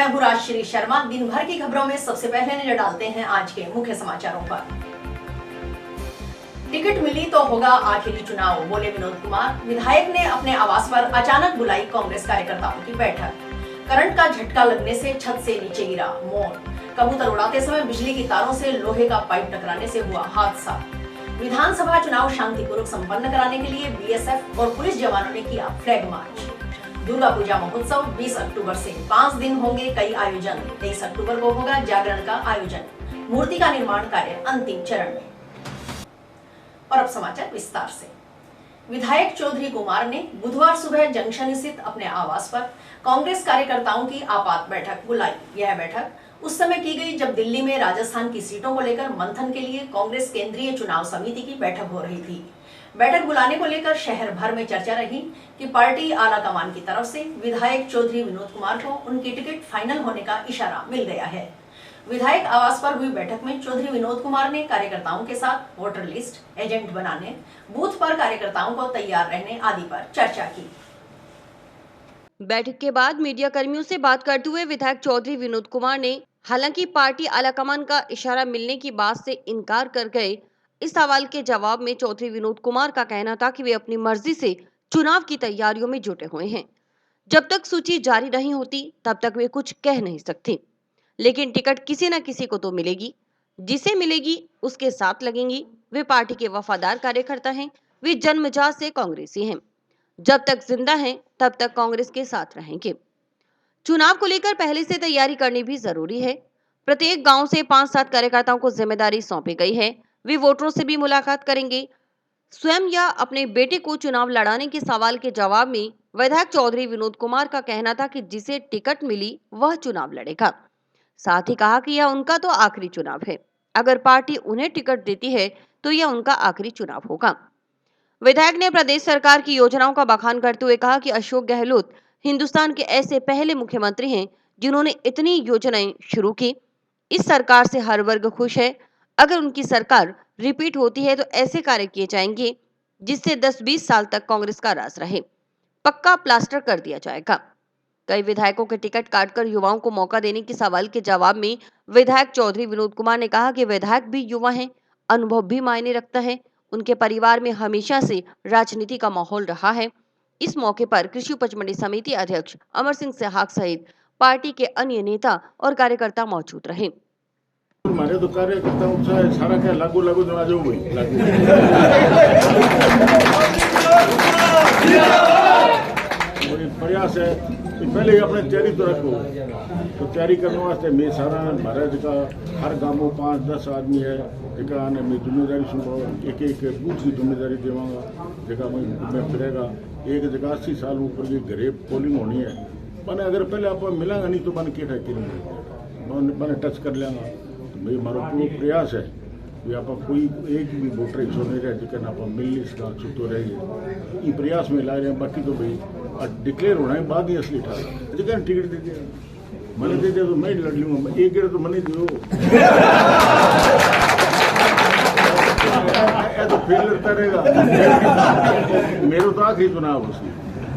मैं हूं राजश्री शर्मा। दिन भर की खबरों में सबसे पहले नजर डालते हैं आज के मुख्य समाचारों पर। टिकट मिली तो होगा आखिरी चुनाव, बोले विनोद कुमार। विधायक ने अपने आवास पर अचानक बुलाई कांग्रेस कार्यकर्ताओं की बैठक। करंट का झटका लगने से छत से नीचे गिरा मौत। कबूतर उड़ाते समय बिजली की तारों से लोहे का पाइप टकराने से हुआ हादसा। विधानसभा चुनाव शांतिपूर्वक संपन्न कराने के लिए बीएसएफ और पुलिस जवानों ने किया फ्लैग मार्च। दुर्गा पूजा महोत्सव 20 अक्टूबर से 5 दिन होंगे कई आयोजन। 23 अक्टूबर को होगा जागरण का आयोजन। मूर्ति का निर्माण कार्य अंतिम चरण में। और अब समाचार विस्तार से। विधायक चौधरी कुमार ने बुधवार सुबह जंक्शन स्थित अपने आवास पर कांग्रेस कार्यकर्ताओं की आपात बैठक बुलाई। यह बैठक उस समय की गई जब दिल्ली में राजस्थान की सीटों को लेकर मंथन के लिए कांग्रेस केंद्रीय चुनाव समिति की बैठक हो रही थी। बैठक बुलाने को लेकर शहर भर में चर्चा रही कि पार्टी आला कमान की तरफ से विधायक चौधरी विनोद कुमार को उनकी टिकट फाइनल होने का इशारा मिल गया है। विधायक आवास पर हुई बैठक में चौधरी विनोद कुमार ने कार्यकर्ताओं के साथ वोटर लिस्ट, एजेंट बनाने, बूथ पर कार्यकर्ताओं को तैयार रहने आदि पर चर्चा की। बैठक के बाद मीडिया कर्मियों से बात करते हुए विधायक चौधरी विनोद कुमार ने हालांकि पार्टी आलाकमान का इशारा मिलने की बात से इनकार कर गए। इस सवाल के जवाब में चौधरी विनोद कुमार का कहना था कि वे अपनी मर्जी से चुनाव की तैयारियों में जुटे हुए हैं। जब तक सूची जारी नहीं होती तब तक वे कुछ कह नहीं सकते, लेकिन टिकट किसी न किसी को तो मिलेगी। जिसे मिलेगी उसके साथ लगेंगी। वे पार्टी के वफादार कार्यकर्ता हैं। वे जन्मजात से कांग्रेसी हैं। जब तक जिंदा हैं तब तक कांग्रेस के साथ रहेंगे। चुनाव को लेकर पहले से तैयारी करनी भी जरूरी है। प्रत्येक गांव से 5-7 कार्यकर्ताओं को जिम्मेदारी सौंपी गई है। वे वोटरों से भी मुलाकात करेंगे। स्वयं या अपने बेटे को चुनाव लड़ाने के सवाल के जवाब में विधायक चौधरी विनोद कुमार का कहना था कि जिसे टिकट मिली वह चुनाव लड़ेगा। साथ ही कहा कि यह उनका तो आखिरी चुनाव है। अगर पार्टी उन्हें टिकट देती है तो यह उनका आखिरी चुनाव होगा। विधायक ने प्रदेश सरकार की योजनाओं का बखान करते हुए कहा कि अशोक गहलोत हिंदुस्तान के ऐसे पहले मुख्यमंत्री हैं जिन्होंने इतनी योजनाएं शुरू की। इस सरकार से हर वर्ग खुश है। अगर उनकी सरकार रिपीट होती है तो ऐसे कार्य किए जाएंगे जिससे 10-20 साल तक कांग्रेस का राज रहे। पक्का प्लास्टर कर दिया जाएगा। कई विधायकों के टिकट काटकर युवाओं को मौका देने के सवाल के जवाब में विधायक चौधरी विनोद कुमार ने कहा कि विधायक भी युवा हैं, अनुभव भी मायने रखता है। उनके परिवार में हमेशा से राजनीति का माहौल रहा है। इस मौके पर कृषि उपज मंडी समिति अध्यक्ष अमर सिंह सहाग सहित पार्टी के अन्य नेता और कार्यकर्ता मौजूद रहे। हमारे तो कार्यकर्ता उत्साह सारा क्या लागू जो आ जाओ वही प्रयास है कि पहले अपने तैयारी तो रखो। तो तैयारी करने वास्ते मैं सारा भारत का हर गाँव में 5-10 आदमी है जगह ने मैं जिम्मेदारी सुनवा एक बूथ की जिम्मेदारी देवांगा। जगह मैं फिरेगा एक जगह 80 साल ऊपर की घरे पोलिंग होनी है। मैंने अगर पहले आप मिलांगा नहीं तो मैंने क्या मैंने टच कर लेंगा। तो मारो पूरा प्रयास है कि आप कोई एक भी वोटर हिस्सो नहीं रहे जिसका आप मिल इसका छुट्टो रहे। ये प्रयास में ला रहे हैं। बाकी तो भाई डिक्लेयर होना है बाद ही असली ठाक जगह टिकट दे दिया मैंने दे दिया तो मैं लड़ लूँगा। एक गेड़ तो मैंने दो तो फेल लड़ता रहेगा। मेरे तो आखिरी चुनाव उसकी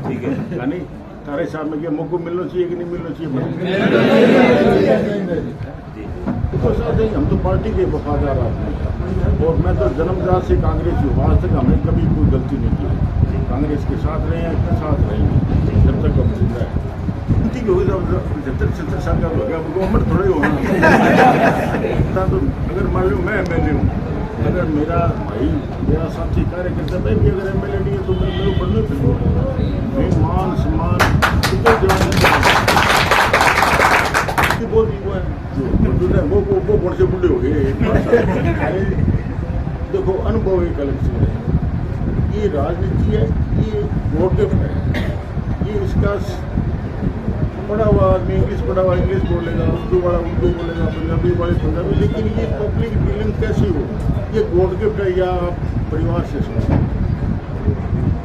ठीक है यानी तारे साहब में क्या मौका मिलना चाहिए कि नहीं मिलना चाहिए। तो हम तो पार्टी के वफादार आदमी हैं और मैं तो जन्मजात से कांग्रेस हूँ। आज तक हमने कभी कोई गलती नहीं की। कांग्रेस के साथ रहे हैं, साथ रहेंगे जब तक हम जिंदा है। गलती की होगी तो 70-70 साल का हो गया गवर्नमेंट थोड़ा ही होना। तो अगर मान लो मैं MLA हूँ, अगर मेरा भाई मेरा साथी कार्यकर्ता भाई भी अगर MLA नहीं है तो मैं मेरे बनने फिर मैं मान सम्मान बहुत वो कौन से बुढ़े हो गए। देखो अनुभव एक अलग चीज है। ये राजनीति है, ये वोट गिफ्ट है। ये इसका पढ़ा हुआ आदमी इंग्लिश पढ़ा हुआ इंग्लिश बोलेगा, उर्दू वाला उर्दू बोलेगा, पंजाबी वाले पंजाबी। लेकिन ये पब्लिक फीलिंग कैसी हो ये वोट गिफ्ट है या परिवार से सुना।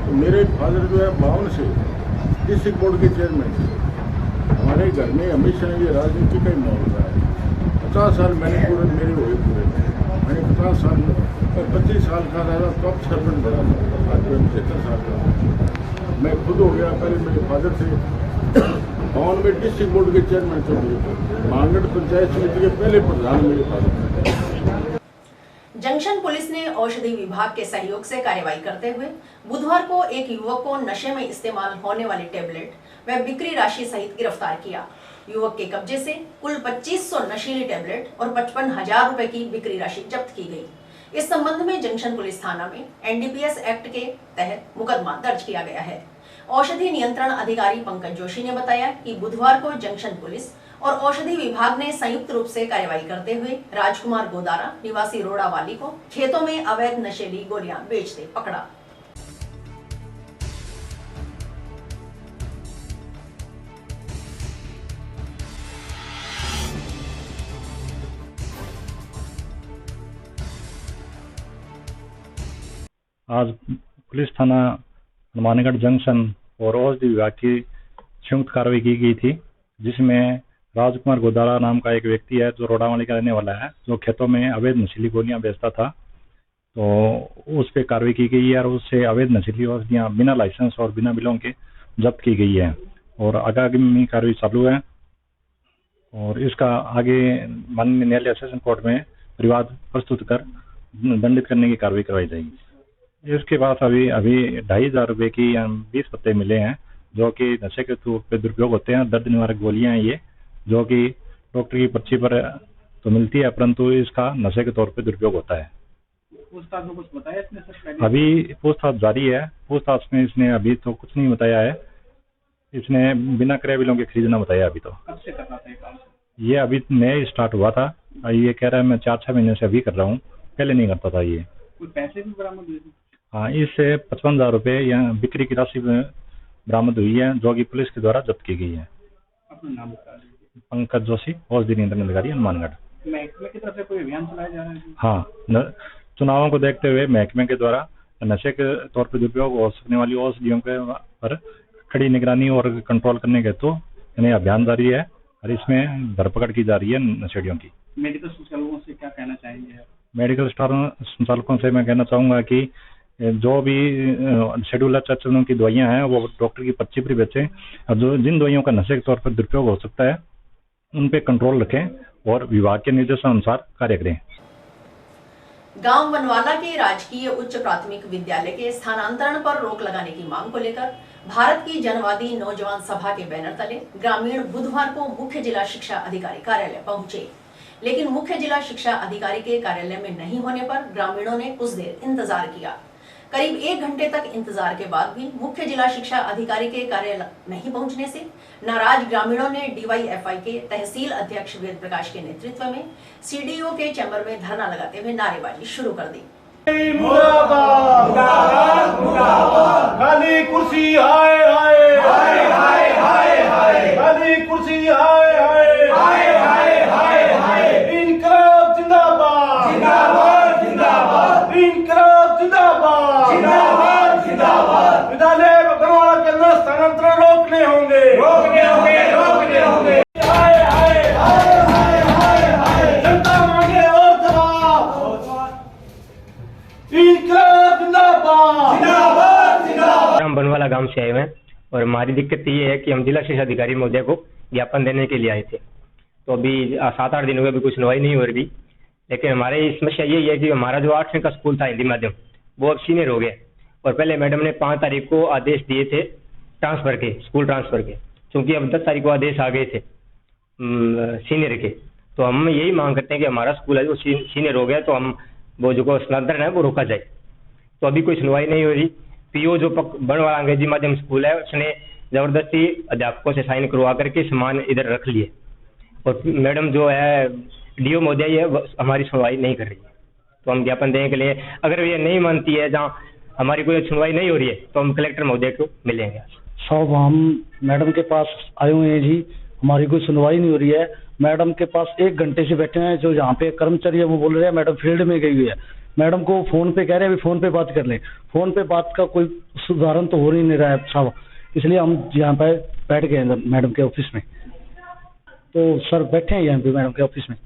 तो मेरे फादर जो है 52 से डिस्ट्रिक्ट बोर्ड के चेयरमैन थे। हमारे घर में हमेशा ये राजनीति का ही माहौल रहा है। 50 साल मैंने मेरे हुए पूरे मैंने 50 साल 25 साल का रहा तो अब सरपंच बड़ा था। आज मैं 75 साल का मैं खुद हो गया, पहले मेरे फादर थे। भवन में डिस्ट्रिक्ट बोर्ड के चेयरमैन थे मेरे, मानगढ़ पंचायत समिति के पहले प्रधान मेरे फादर थे। जंक्शन पुलिस ने औषधि विभाग के सहयोग से कार्रवाई करते हुए बुधवार को एक युवक को नशे में इस्तेमाल होने वाली टेबलेट व बिक्री राशि सहित गिरफ्तार किया। युवक के कब्जे से कुल 2500 नशीली टेबलेट और 55,000 रुपए की बिक्री राशि जब्त की गई। इस संबंध में जंक्शन पुलिस थाना में एनडीपीएस एक्ट के तहत मुकदमा दर्ज किया गया है। औषधि नियंत्रण अधिकारी पंकज जोशी ने बताया कि बुधवार को जंक्शन पुलिस और औषधि विभाग ने संयुक्त रूप से कार्रवाई करते हुए राजकुमार गोदारा निवासी रोड़ावाली को खेतों में अवैध नशीली गोलियां बेचते पकड़ा। आज पुलिस थाना हनुमानगढ़ जंक्शन और औषधि विभाग की संयुक्त कार्रवाई की गई थी, जिसमें राजकुमार गोदारा नाम का एक व्यक्ति है जो रोड़ावाली का रहने वाला है, जो खेतों में अवैध नशीली गोलियां बेचता था। तो उस पर कार्रवाई की गई है और उससे अवैध नशीली औषधियां बिना लाइसेंस और बिना बिलों के जब्त की गई है और आगामी कार्रवाई चालू है। और इसका आगे माननीय न्यायालय सेशन कोर्ट में परिवाद प्रस्तुत कर दंडित करने की कार्रवाई करवाई जाएगी। इसके पास अभी 2,500 रुपए की 20 पत्ते मिले हैं, जो कि नशे के तौर पर दुरुपयोग होते हैं। दर्द निवारक गोलियां हैं ये, जो कि डॉक्टर की पर्ची पर तो मिलती है, परंतु इसका नशे के तौर पर दुरुपयोग होता है। पूछताछ में कुछ बताया इसने सर? अभी पूछताछ जारी है। पूछताछ में इसने अभी तो कुछ नहीं बताया है। इसने बिना क्रय बिलों के खरीदना बताया। अभी तो कब से कर रहा था ये काम? ये अभी नया स्टार्ट हुआ था। ये कह रहा है मैं 4-6 महीने से अभी कर रहा हूँ, पहले नहीं करता था ये। कोई पैसे भी बरामद हुए? हाँ, इससे 55,000 रुपए या बिक्री की राशि बरामद हुई है, जो कि पुलिस के द्वारा जब्त की गई है। अपना नाम बता दीजिए। पंकज जोशी, औषधि नियंत्रण अधिकारी, हनुमानगढ़। महकमे की तरफ से कोई अभियान चलाया जा रहा है? हाँ, चुनावों को देखते हुए महकमे के द्वारा नशे के तौर पर दुरुपयोग हो सकने वाली औषधियों के पर कड़ी निगरानी और कंट्रोल करने के हेतु इन्हें अभियान जारी है और इसमें धरपकड़ की जा रही है नशेड़ियों की। मेडिकल संचालकों से क्या कहना चाहेंगे? मेडिकल स्टोर संचालकों से मैं कहना चाहूँगा कि जो भी शेड्यूल चरणों की दवाइयाँ हैं वो डॉक्टर की पर्ची पर बेचें और जो जिन दवाइयों का नशे के तौर पर दुरुपयोग हो सकता है उन पे कंट्रोल रखें और विभाग के निर्देशानुसार कार्य करें। गांव बनवाला के राजकीय उच्च प्राथमिक विद्यालय के स्थानांतरण पर रोक लगाने की मांग को लेकर भारत की जनवादी नौजवान सभा के बैनर तले ग्रामीण बुधवार को मुख्य जिला शिक्षा अधिकारी कार्यालय पहुंचे, लेकिन मुख्य जिला शिक्षा अधिकारी के कार्यालय में नहीं होने पर ग्रामीणों ने कुछ देर इंतजार किया। करीब 1 घंटे तक इंतजार के बाद भी मुख्य जिला शिक्षा अधिकारी के कार्यालय नहीं पहुंचने से नाराज ग्रामीणों ने डीवाईएफआई के तहसील अध्यक्ष वेद प्रकाश के नेतृत्व में सीडीओ के चैम्बर में धरना लगाते हुए नारेबाजी शुरू कर दी। खाली कुर्सी हाय हाय हाय हाय हाय हाय, खाली कुर्सी हाय हाय हाय हाय हाय हाय, इनकलाब जिंदाबाद जिंदाबाद जिंदाबाद, इनकलाब जिंदाबाद जिंदाबाद जिंदाबाद। विद्यालय बनवाला के अंदर स्थानांतरण रोकने होंगे रोकने होंगे रोकने होंगे। हाय हाय हाय हाय हाय हाय, जनता मांगे और जवाब, इनकलाब जिंदाबाद जिंदाबाद जिंदाबाद। हम बनवाला गांव से आए हुए हैं और हमारी दिक्कत ये है कि हम जिला शिक्षा अधिकारी महोदय को ज्ञापन देने के लिए आए थे। तो अभी 7-8 दिन हुए, अभी कुछ सुनवाई नहीं हो रही। लेकिन हमारी समस्या यही है कि हमारा जो 8वीं का स्कूल था हिंदी माध्यम, वो अब सीनियर हो गया और पहले मैडम ने 5 तारीख को आदेश दिए थे ट्रांसफर के, स्कूल ट्रांसफर के, क्योंकि अब 10 तारीख को आदेश आ गए थे सीनियर के। तो हम यही मांग करते हैं कि हमारा स्कूल है जो सीनियर हो गया, तो हम वो जो स्थानांतरण है वो रोका जाए। तो अभी कोई सुनवाई नहीं हो रही। पीओ जो बनवाला अंग्रेजी माध्यम स्कूल है, उसने जबरदस्ती अध्यापकों से साइन करवा करके सामान इधर रख लिए और मैडम जो है डीओ महोदय है हमारी सुनवाई नहीं कर रही है। तो हम ज्ञापन देने के लिए, अगर ये नहीं मानती है, जहाँ हमारी कोई सुनवाई नहीं हो रही है, तो हम कलेक्टर महोदय को मिलेंगे। साहब, हम मैडम के पास आए हुए हैं जी, हमारी कोई सुनवाई नहीं हो रही है। मैडम के पास 1 घंटे से बैठे हैं। जो यहाँ पे कर्मचारी है वो बोल रहे हैं मैडम फील्ड में गई हुई है। मैडम को फोन पे कह रहे हैं अभी फोन पे बात कर लें। फोन पे बात का कोई सुधारण तो हो नहीं रहा है साहब, इसलिए हम यहाँ पे बैठ गए हैं मैडम के ऑफिस में। तो सर बैठे हैं यहाँ पे मैडम के ऑफिस में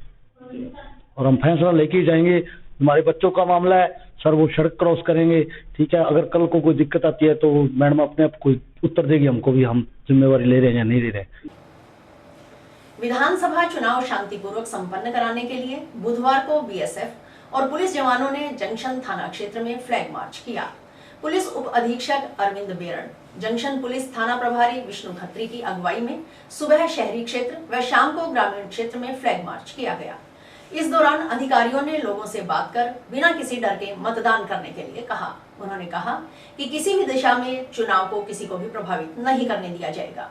और हम फैसला लेके जाएंगे। हमारे बच्चों का मामला है सर, वो सड़क क्रॉस करेंगे, ठीक है, अगर कल को कोई दिक्कत आती है तो मैडम अपने आप कोई उत्तर देगी हमको भी हम जिम्मेवारी ले रहे हैं या नहीं ले रहे। विधानसभा चुनाव शांतिपूर्वक संपन्न कराने के लिए बुधवार को बीएसएफ और पुलिस जवानों ने जंक्शन थाना क्षेत्र में फ्लैग मार्च किया। पुलिस उप अधीक्षक अरविंद बेरण, जंक्शन पुलिस थाना प्रभारी विष्णु खत्री की अगुवाई में सुबह शहरी क्षेत्र व शाम को ग्रामीण क्षेत्र में फ्लैग मार्च किया गया। इस दौरान अधिकारियों ने लोगों से बात कर बिना किसी डर के मतदान करने के लिए कहा। उन्होंने कहा कि किसी भी दिशा में चुनाव को किसी को भी प्रभावित नहीं करने दिया जाएगा।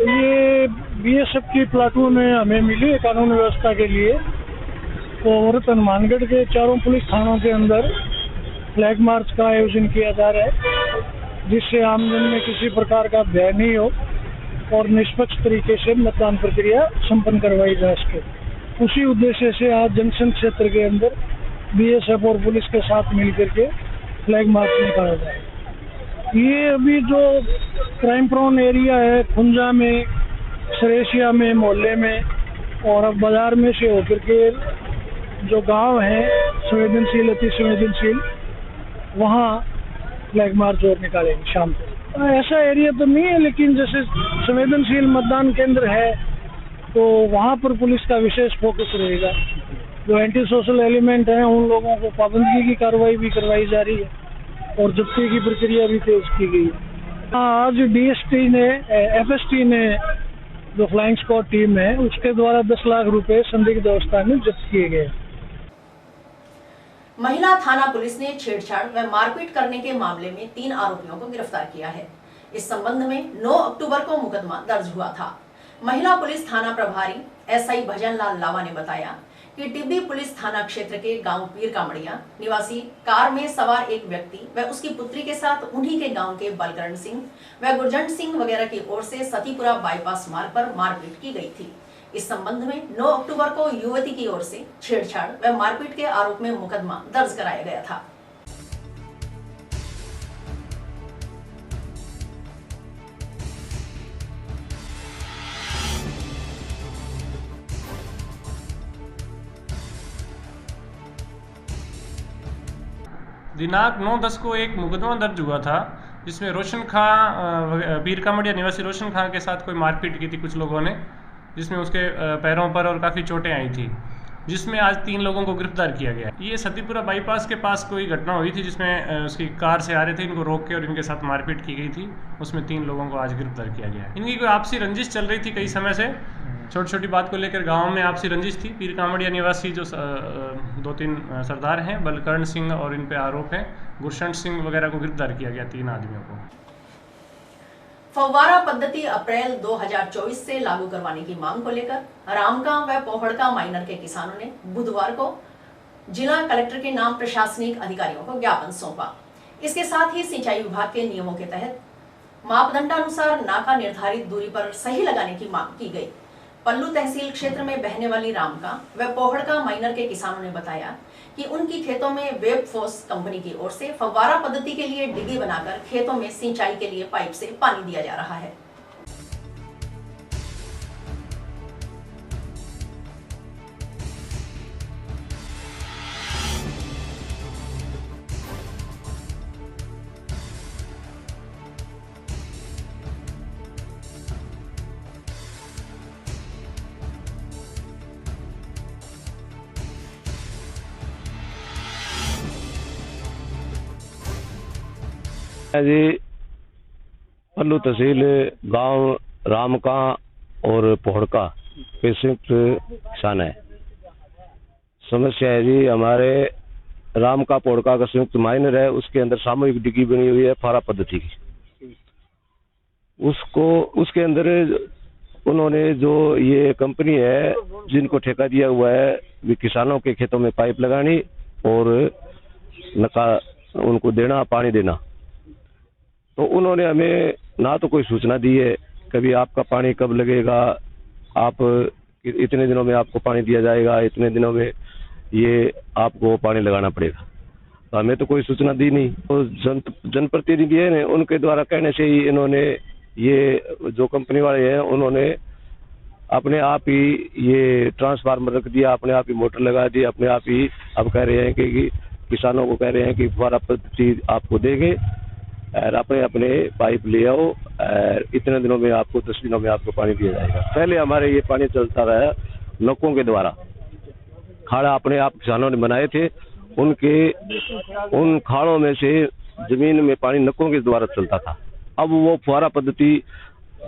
ये बीएसएफ की प्लाटून हमें मिली है कानून व्यवस्था के लिए, और हनुमानगढ़ के चारों पुलिस थानों के अंदर फ्लैग मार्च का आयोजन किया जा रहा है, जिससे आमजन में किसी प्रकार का भय नहीं हो और निष्पक्ष तरीके से मतदान प्रक्रिया संपन्न करवाई जा सके। उसी उद्देश्य से आज जंक्शन क्षेत्र के अंदर बीएसएफ और पुलिस के साथ मिलकर के फ्लैग मार्च निकाला जाए। ये अभी जो क्राइम प्रोन एरिया है खुंजा में, सरेसिया में, मोहल्ले में और अब बाजार में से होकर के जो गांव हैं संवेदनशील, अति संवेदनशील, वहाँ फ्लैग मार्च और निकालेंगे शाम को। ऐसा एरिया तो नहीं है, लेकिन जैसे संवेदनशील मतदान केंद्र है तो वहाँ पर पुलिस का विशेष फोकस रहेगा। जो एंटी सोशल एलिमेंट हैं उन लोगों को पाबंदी की कार्रवाई भी करवाई जा रही है और जब्ती की प्रक्रिया भी तेज की गई है। आज डीएसटी ने, एफएसटी ने, जो फ्लाइंग स्क्वाड टीम है उसके द्वारा 10 लाख रुपए संदिग्ध अवस्था में जब्त किए गए। महिला थाना पुलिस ने छेड़छाड़ व मारपीट करने के मामले में 3 आरोपियों को गिरफ्तार किया है। इस संबंध में 9 अक्टूबर को मुकदमा दर्ज हुआ था। महिला पुलिस थाना प्रभारी एसआई भजन लाल लावा ने बताया कि टिब्बी पुलिस थाना क्षेत्र के गांव पीर कामड़िया निवासी कार में सवार एक व्यक्ति व उसकी पुत्री के साथ उन्हीं के गांव के बलकरण सिंह व गुरजंट सिंह वगैरह की ओर से सतीपुरा बाईपास मार्ग पर मारपीट की गई थी। इस संबंध में 9 अक्टूबर को युवती की ओर से छेड़छाड़ व मारपीट के आरोप में मुकदमा दर्ज कराया गया था। दिनांक 9/10 को एक मुकदमा दर्ज हुआ था, जिसमें रोशन खां, पीर कामड़िया निवासी रोशन खां के साथ कोई मारपीट की थी कुछ लोगों ने, जिसमें उसके पैरों पर और काफ़ी चोटें आई थी, जिसमें आज 3 लोगों को गिरफ्तार किया गया। ये सतीपुरा बाईपास के पास कोई घटना हुई थी जिसमें उसकी कार से आ रहे थे, इनको रोक के और इनके साथ मारपीट की गई थी। उसमें 3 लोगों को आज गिरफ्तार किया गया। इनकी कोई आपसी रंजिश चल रही थी कई समय से, छोटी छोटी बात को लेकर गांव में आपसी रंजिश थी। पीर कामड़िया निवासी जो 2-3 सरदार हैं, बलकरण सिंह और इन पे आरोप है, गुरशंट सिंह वगैरह को गिरफ्तार किया गया, 3 आदमियों को। फव्वारा पद्धति अप्रैल 2024 से लागू करवाने की मांग को लेकर रामगांव व पोहड़का माइनर के किसानों ने बुधवार को जिला कलेक्टर के नाम प्रशासनिक अधिकारियों को ज्ञापन सौंपा। इसके साथ ही सिंचाई विभाग के नियमों के तहत मापदंडानुसार नाका निर्धारित दूरी पर सही लगाने की मांग की गई। पल्लू तहसील क्षेत्र में बहने वाली रामका व पोहड़का माइनर के किसानों ने बताया कि उनकी खेतों में वेब फोर्स कंपनी की ओर से फव्वारा पद्धति के लिए डिगी बनाकर खेतों में सिंचाई के लिए पाइप से पानी दिया जा रहा है। जी पल्लू तहसील गांव रामका और पोहड़का पे संयुक्त किसान है। समस्या है जी हमारे रामका पोहड़का का संयुक्त माइनर है, उसके अंदर सामूहिक डिग्गी बनी हुई है फारा पद्धति की। उसके अंदर उन्होंने जो ये कंपनी है जिनको ठेका दिया हुआ है वे किसानों के खेतों में पाइप लगानी और नका उनको देना, पानी देना। तो उन्होंने हमें ना तो कोई सूचना दी है कभी आपका पानी कब लगेगा, आप इतने दिनों में आपको पानी दिया जाएगा, इतने दिनों में ये आपको पानी लगाना पड़ेगा। तो हमें तो कोई सूचना दी नहीं। तो जनप्रतिनिधि है उनके द्वारा कहने से ही इन्होंने ये जो कंपनी वाले हैं उन्होंने अपने आप ही ये ट्रांसफार्मर रख दिया, अपने आप ही मोटर लगा दी, अपने आप ही अब कह रहे हैं कि किसानों को कह रहे हैं कि फुहारा पद्धति आपको देंगे और अपने पाइप ले आओ और इतने दिनों में आपको 10 दिनों में आपको पानी दिया जाएगा। पहले हमारे ये पानी चलता रहा नकों के द्वारा, खाड़ा अपने आप किसानों ने बनाए थे, उन खाड़ों में से जमीन में पानी नकों के द्वारा चलता था। अब वो फुहारा पद्धति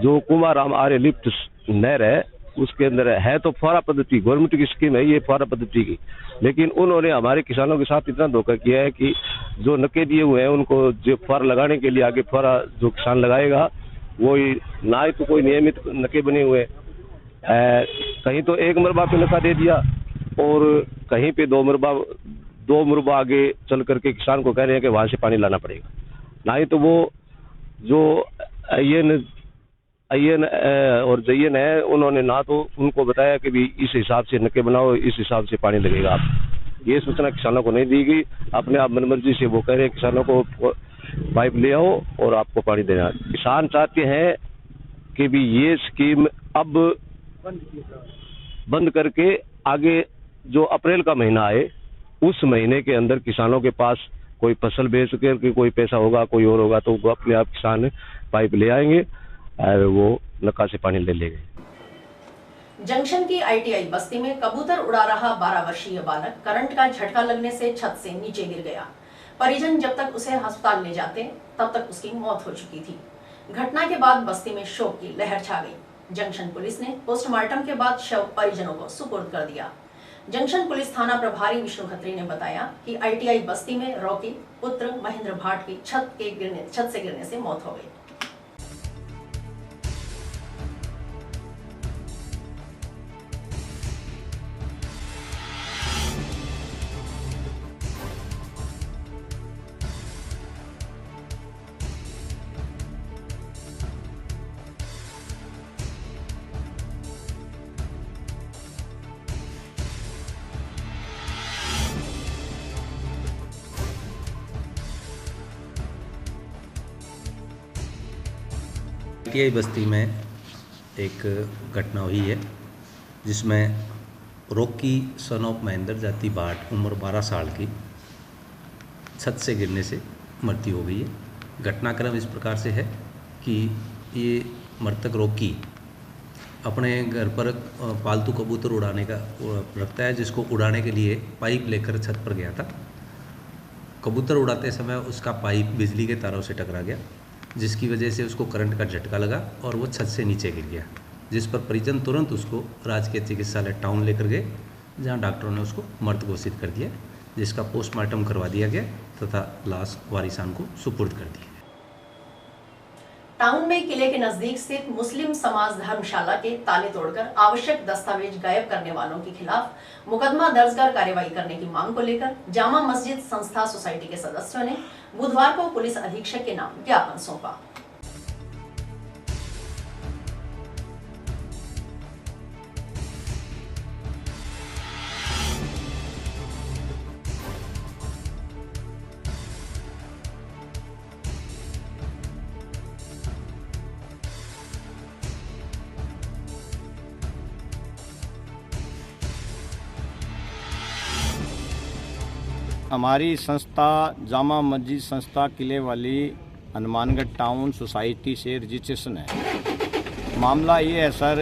जो कुमाराम आर्य लिफ्ट नहर है उसके अंदर है तो फुहारा पद्धति गवर्नमेंट की स्कीम है ये फुहारा पद्धति की, लेकिन उन्होंने हमारे किसानों के साथ इतना धोखा किया है कि जो नके दिए हुए हैं उनको जो फुहारा लगाने के लिए आगे फुहारा जो किसान लगाएगा वो ना ही तो कोई नियमित नके बने हुए, कहीं तो 1 मरबा पे नका दे दिया और कहीं पे 2 मरबा आगे चल करके किसान को कह रहे हैं कि वहां से पानी लाना पड़ेगा। ना ही तो वो जो अयन और जयन है उन्होंने ना तो उनको बताया कि भी इस हिसाब से नके बनाओ, इस हिसाब से पानी लगेगा। आप ये सूचना किसानों को नहीं दी गई, अपने आप मनमर्जी से वो कह रहे हैं किसानों को पाइप ले आओ और आपको पानी देना। किसान चाहते हैं कि भी ये स्कीम अब बंद करके आगे जो अप्रैल का महीना आए उस महीने के अंदर किसानों के पास कोई फसल बेच करके कोई पैसा होगा, कोई और होगा, तो वो अपने आप किसान पाइप ले आएंगे और वो नका से पानी ले लेंगे। जंक्शन की आईटीआई बस्ती में कबूतर उड़ा रहा 12 वर्षीय बालक करंट का झटका लगने से छत से नीचे गिर गया। परिजन जब तक उसे अस्पताल ले जाते तब तक उसकी मौत हो चुकी थी। घटना के बाद बस्ती में शोक की लहर छा गई। जंक्शन पुलिस ने पोस्टमार्टम के बाद शव परिजनों को सुपुर्द कर दिया। जंक्शन पुलिस थाना प्रभारी विष्णु खत्री ने बताया कि आईटीआई बस्ती में रॉकी पुत्र महेंद्र भाट की छत से गिरने से मौत हो गई। आईटीआई बस्ती में एक घटना हुई है जिसमें रॉकी सन ऑफ महेंद्र जाति भाट उम्र 12 साल की छत से गिरने से मृत्यु हो गई है। घटनाक्रम इस प्रकार से है कि ये मृतक रॉकी अपने घर पर पालतू कबूतर उड़ाने का रखता है, जिसको उड़ाने के लिए पाइप लेकर छत पर गया था। कबूतर उड़ाते समय उसका पाइप बिजली के तारों से टकरा गया, जिसकी वजह से उसको करंट का झटका लगा और वो छत से नीचे गिर गया, जिस पर परिजन तुरंत उसको राजकीय चिकित्सालय टाउन लेकर गए, जहां डॉक्टरों ने उसको मृत घोषित कर दिया, जिसका पोस्टमार्टम करवा दिया गया तथा लाश वारिसान को सुपुर्द कर दी। टाउन में किले के नजदीक स्थित मुस्लिम समाज धर्मशाला के ताले तोड़कर आवश्यक दस्तावेज गायब करने वालों के खिलाफ मुकदमा दर्ज कर कार्रवाई करने की मांग को लेकर जामा मस्जिद संस्था सोसाइटी के सदस्यों ने बुधवार को पुलिस अधीक्षक के नाम ज्ञापन सौंपा। हमारी संस्था जामा मस्जिद संस्था किले वाली हनुमानगढ़ टाउन सोसाइटी से रजिस्ट्रेशन है। मामला ये है सर,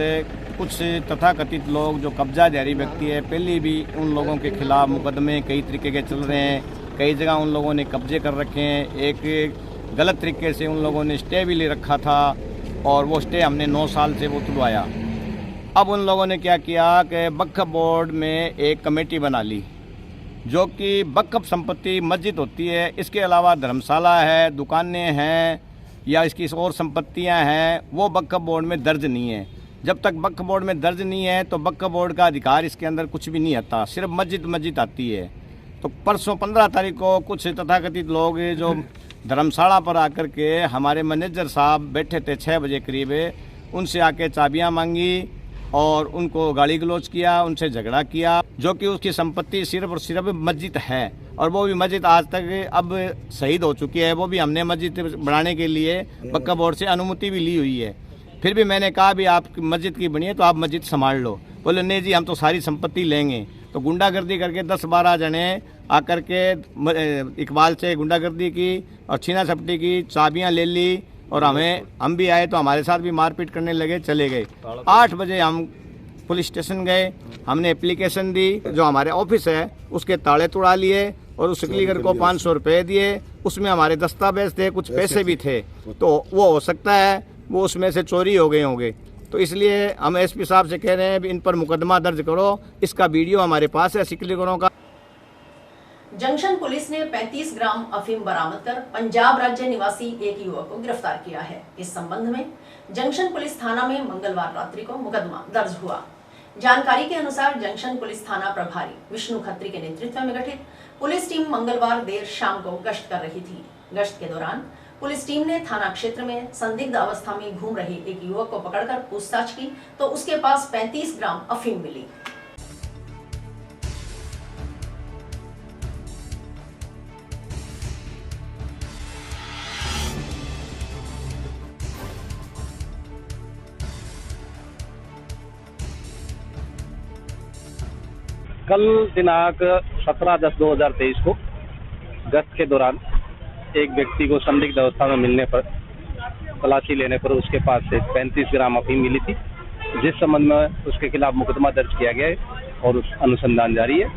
कुछ तथाकथित लोग जो कब्जाधारी व्यक्ति है, पहले भी उन लोगों के खिलाफ मुकदमे कई तरीके के चल रहे हैं, कई जगह उन लोगों ने कब्जे कर रखे हैं। एक गलत तरीके से उन लोगों ने स्टे भी ले रखा था और वो स्टे हमने 9 साल से वो तुलवाया। अब उन लोगों ने क्या किया कि वक्फ बोर्ड में एक कमेटी बना ली, जो कि वक्फ संपत्ति मस्जिद होती है, इसके अलावा धर्मशाला है, दुकानें हैं या इसकी और संपत्तियां हैं, वो वक्फ बोर्ड में दर्ज नहीं है। जब तक वक्फ बोर्ड में दर्ज नहीं है तो वक्फ बोर्ड का अधिकार इसके अंदर कुछ भी नहीं आता, सिर्फ मस्जिद आती है। तो परसों 15 तारीख को कुछ तथाकथित लोग जो धर्मशाला पर आकर के हमारे मैनेजर साहब बैठे थे 6 बजे करीब, उनसे आके चाबियां मांगी और उनको गाली गलौज किया, उनसे झगड़ा किया, जो कि उसकी संपत्ति सिर्फ और सिर्फ मस्जिद है। और वो भी मस्जिद आज तक अब शहीद हो चुकी है, वो भी हमने मस्जिद बनाने के लिए वक्फ बोर्ड से अनुमति भी ली हुई है। फिर भी मैंने कहा भी आप मस्जिद की बनी है तो आप मस्जिद संभाल लो। बोले नहीं जी हम तो सारी संपत्ति लेंगे। तो गुंडागर्दी करके 10-12 जने आकर के इकबाल से गुंडागर्दी की और छीना झपटी की, चाबियां ले ली और हम भी आए तो हमारे साथ भी मारपीट करने लगे, चले गए। 8 बजे हम पुलिस स्टेशन गए, हमने एप्लीकेशन दी, जो हमारे ऑफिस है उसके ताले तोड़ा लिए और उस क्लीगर को 500 रुपये दिए। उसमें हमारे दस्तावेज थे, कुछ पैसे भी थे, तो वो हो सकता है वो उसमें से चोरी हो गए होंगे। तो इसलिए हम एसपी साहब से कह रहे हैं इन पर मुकदमा दर्ज करो। इसका वीडियो हमारे पास है क्लीगरों का। जंक्शन पुलिस ने 35 ग्राम अफीम बरामद कर पंजाब राज्य निवासी एक युवक को गिरफ्तार किया है। इस संबंध में जंक्शन पुलिस थाना में मंगलवार रात्रि को मुकदमा दर्ज हुआ। जानकारी के अनुसार जंक्शन पुलिस थाना प्रभारी विष्णु खत्री के नेतृत्व में गठित पुलिस टीम मंगलवार देर शाम को गश्त कर रही थी। गश्त के दौरान पुलिस टीम ने थाना क्षेत्र में संदिग्ध अवस्था में घूम रहे एक युवक को पकड़कर पूछताछ की तो उसके पास 35 ग्राम अफीम मिली। कल दिनांक 17/10/2023 को गश्त के दौरान एक व्यक्ति को संदिग्ध अवस्था में मिलने पर तलाशी लेने पर उसके पास से 35 ग्राम अफीम मिली थी, जिस संबंध में उसके खिलाफ मुकदमा दर्ज किया गया है और उस अनुसंधान जारी है।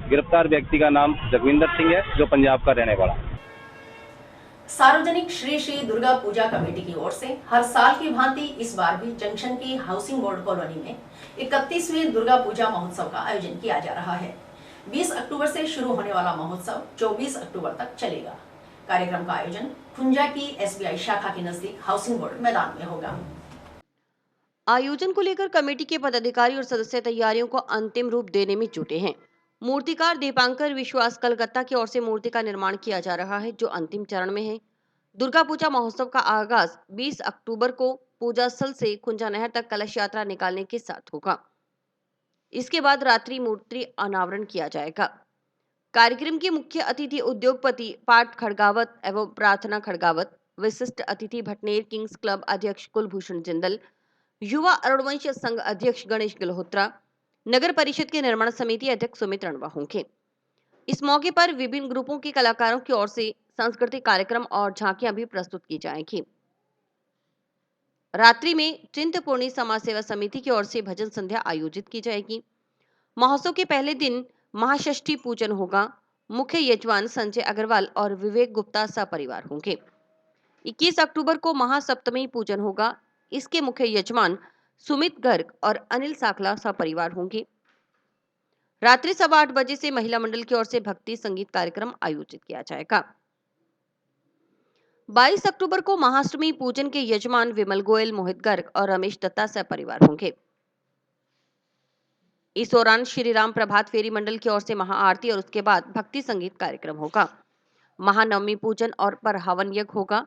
गिरफ्तार व्यक्ति का नाम जगविंदर सिंह है, जो पंजाब का रहने वाला। सार्वजनिक श्री श्री दुर्गा पूजा कमेटी की ओर से हर साल की भांति इस बार भी जंक्शन की हाउसिंग बोर्ड कॉलोनी में 31वीं दुर्गा पूजा महोत्सव का आयोजन किया जा रहा है। 20 अक्टूबर से शुरू होने वाला महोत्सव 24 अक्टूबर तक चलेगा। कार्यक्रम का आयोजन खुंजा की SBI शाखा के नजदीक हाउसिंग बोर्ड मैदान में होगा। आयोजन को लेकर कमेटी के पदाधिकारी और सदस्य तैयारियों को अंतिम रूप देने में जुटे हैं। मूर्तिकार दीपांकर विश्वास कलकत्ता की ओर से मूर्ति का निर्माण किया जा रहा है, जो अंतिम चरण में है। दुर्गा पूजा महोत्सव का आगाज 20 अक्टूबर को पूजा स्थल से खुंजा नहर तक कलश यात्रा निकालने के साथ होगा। इसके बाद रात्रि मूर्ति अनावरण किया जाएगा। कार्यक्रम के मुख्य अतिथि उद्योगपति पार्थ खड़गावत एवं प्रार्थना खड़गावत, विशिष्ट अतिथि भटनेर किंग्स क्लब अध्यक्ष कुलभूषण जिंदल, युवा अरुणवंश संघ अध्यक्ष गणेश गिल्होत्रा, नगर परिषद के निर्माण समिति अध्यक्ष सुमित रणवा होंगे। इस मौके पर विभिन्न ग्रुपों के कलाकारों की ओर से सांस्कृतिक कार्यक्रम और झांकियां भी प्रस्तुत की जाएंगी। रात्रि में चिंतपूर्णी समाज सेवा समिति की ओर से भजन संध्या आयोजित की जाएगी। महोत्सव के पहले दिन महाषष्ठी पूजन होगा। मुख्य यजमान संजय अग्रवाल और विवेक गुप्ता सपरिवार होंगे। 21 अक्टूबर को महासप्तमी पूजन होगा। इसके मुख्य यजमान सुमित गर्ग और अनिल साखला सपरिवार होंगे। रात्रि 8:15 बजे से महिला मंडल की ओर से भक्ति संगीत कार्यक्रम आयोजित किया जाएगा। 22 अक्टूबर को महाअष्टमी पूजन के यजमान विमल गोयल, मोहित गर्ग और रमेश दत्ता सपरिवार होंगे। इस दौरान श्री राम प्रभात फेरी मंडल की ओर से महाआरती और उसके बाद भक्ति संगीत कार्यक्रम होगा। महानवमी पूजन और पर हवन यज्ञ होगा।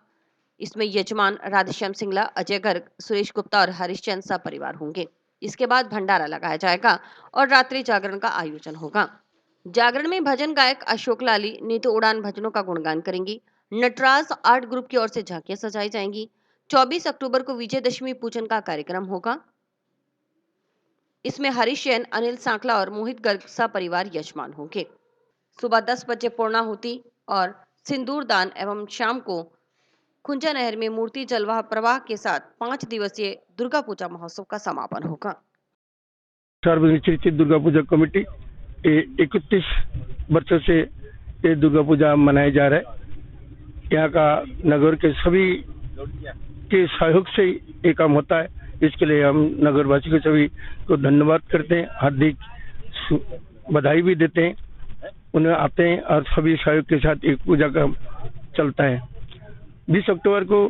इसमें यजमान राधेश्याम सिंगला, अजय गर्ग, सुरेश गुप्ता और हरिश्चंद सपरिवार होंगे। इसके बाद भंडारा लगाया जाएगा और रात्रि जागरण का आयोजन होगा। जागरण में भजन गायक अशोक लाली नीतू उड़ान भजनों का गुणगान करेंगी। नटराज आर्ट ग्रुप की ओर से झांकियां सजाई जाएंगी। 24 अक्टूबर को विजयदशमी पूजन का कार्यक्रम होगा। इसमें हरीश जैन, अनिल सांकला और मोहित गर्ग सपरिवार यजमान होंगे। सुबह 10 बजे पूर्णाहुति और सिंदूर दान एवं शाम को खुंजा नहर में मूर्ति जलवाह प्रवाह के साथ 5 दिवसीय दुर्गा पूजा महोत्सव का समापन होगा। सार्वजनिक दुर्गा पूजा कमेटी 31 वर्षों से ये दुर्गा पूजा मनाया जा रहा है। यहाँ का नगर के सभी के सहयोग से ये काम होता है। इसके लिए हम नगरवासी के सभी को धन्यवाद करते हैं, हार्दिक बधाई भी देते हैं। उन्हें आते हैं और सभी सहयोग के साथ एक पूजा का चलता है। 20 अक्टूबर को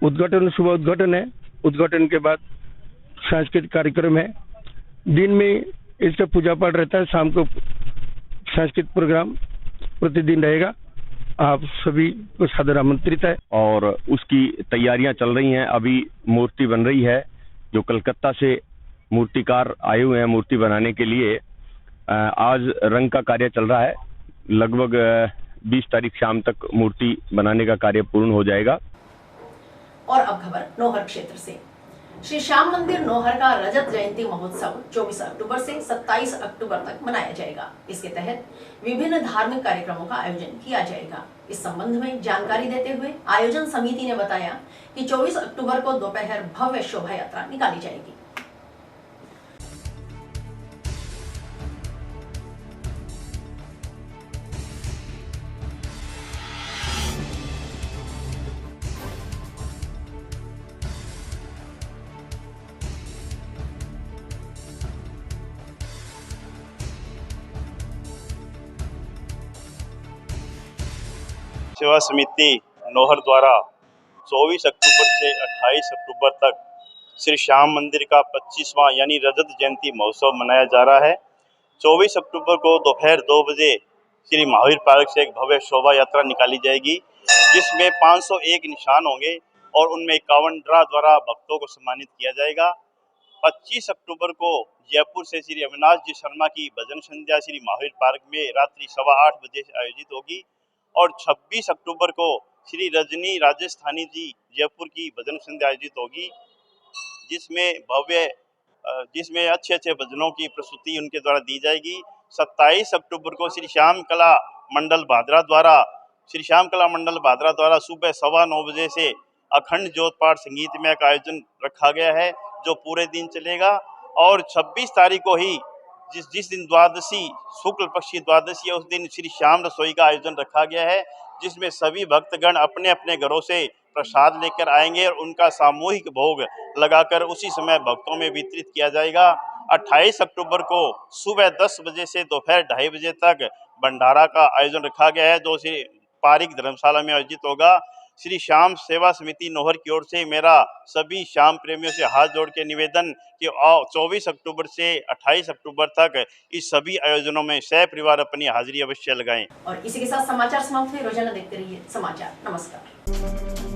उद्घाटन, सुबह उद्घाटन है। उद्घाटन के बाद सांस्कृतिक कार्यक्रम है। दिन में इसका पूजा पाठ रहता है, शाम को सांस्कृतिक प्रोग्राम प्रतिदिन रहेगा। आप सभी को सादर आमंत्रित है। और उसकी तैयारियां चल रही हैं। अभी मूर्ति बन रही है, जो कलकत्ता से मूर्तिकार आए हुए हैं मूर्ति बनाने के लिए। आज रंग का कार्य चल रहा है। लगभग 20 तारीख शाम तक मूर्ति बनाने का कार्य पूर्ण हो जाएगा। और अब खबर नौहर क्षेत्र से। श्री श्याम मंदिर नौहर का रजत जयंती महोत्सव 24 अक्टूबर से 27 अक्टूबर तक मनाया जाएगा। इसके तहत विभिन्न धार्मिक कार्यक्रमों का आयोजन किया जाएगा। इस संबंध में जानकारी देते हुए आयोजन समिति ने बताया कि 24 अक्टूबर को दोपहर भव्य शोभा यात्रा निकाली जाएगी। सेवा समिति नौहर द्वारा 24 अक्टूबर से 28 अक्टूबर तक श्री श्याम मंदिर का 25वां यानी रजत जयंती महोत्सव मनाया जा रहा है। 24 अक्टूबर को दोपहर 2 बजे श्री महावीर पार्क से एक भव्य शोभा यात्रा निकाली जाएगी, जिसमें 501 निशान होंगे और उनमें 51 ड्रा द्वारा भक्तों को सम्मानित किया जाएगा। 25 अक्टूबर को जयपुर से श्री अविनाश जी शर्मा की भजन संध्या श्री महावीर पार्क में रात्रि 8:15 बजे से आयोजित होगी और 26 अक्टूबर को श्री रजनी राजस्थानी जी जयपुर की भजन संध्या आयोजित होगी, जिसमें अच्छे भजनों की प्रस्तुति उनके द्वारा दी जाएगी। 27 अक्टूबर को श्री श्याम कला मंडल भादरा द्वारा सुबह 9:15 बजे से अखंड ज्योत पाठ संगीतमय का आयोजन रखा गया है, जो पूरे दिन चलेगा। और 26 तारीख को ही जिस दिन द्वादशी शुक्ल पक्षी द्वादशी है, उस दिन श्री श्याम रसोई का आयोजन रखा गया है, जिसमें सभी भक्तगण अपने अपने घरों से प्रसाद लेकर आएंगे और उनका सामूहिक भोग लगाकर उसी समय भक्तों में वितरित किया जाएगा। 28 अक्टूबर को सुबह 10 बजे से दोपहर 2:30 बजे तक भंडारा का आयोजन रखा गया है, जो श्री पारिक धर्मशाला में आयोजित होगा। श्री श्याम सेवा समिति नौहर की ओर से मेरा सभी श्याम प्रेमियों से हाथ जोड़ के निवेदन कि 24 अक्टूबर से 28 अक्टूबर तक इस सभी आयोजनों में सपरिवार अपनी हाजिरी अवश्य लगाएं। और इसी के साथ समाचार समाप्त हुए। रोजाना देखते रहिए समाचार। नमस्कार।